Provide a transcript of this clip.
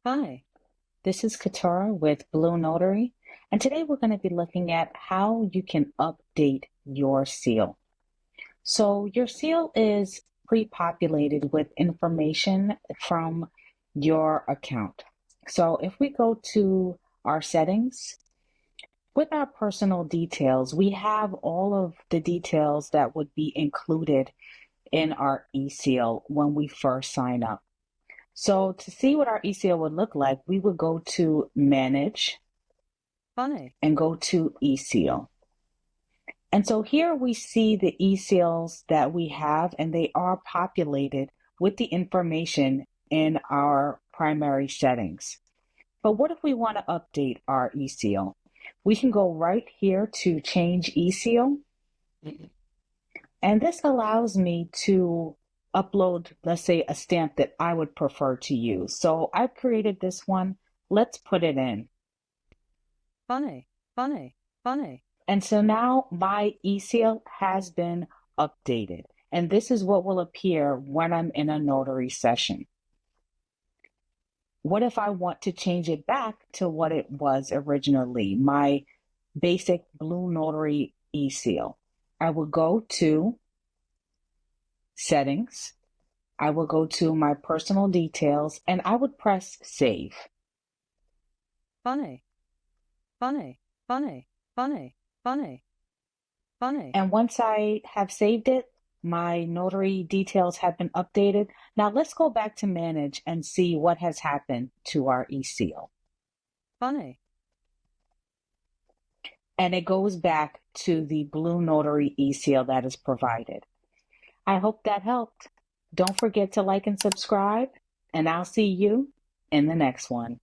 Hi, this is Katura with BlueNotary, and today we're going to be looking at how you can update your seal. So your seal is pre-populated with information from your account. So if we go to our settings, with our personal details, we have all of the details that would be included in our eSeal when we first sign up. So to see what our eSeal would look like, we would go to Manage and go to eSeal. And so here we see the eSeals that we have, and they are populated with the information in our primary settings. But what if we want to update our eSeal? We can go right here to Change eSeal. And this allows me to upload, let's say, a stamp that I would prefer to use. So I've created this one. Let's put it in. And so now my eSeal has been updated. And this is what will appear when I'm in a notary session. What if I want to change it back to what it was originally, my basic BlueNotary eSeal? I will go to Settings. I will go to my personal details and I would press Save. And once I have saved it, my notary details have been updated. Now let's go back to Manage and see what has happened to our eSeal. And it goes back to the BlueNotary eSeal that is provided. I hope that helped. Don't forget to like and subscribe, and I'll see you in the next one.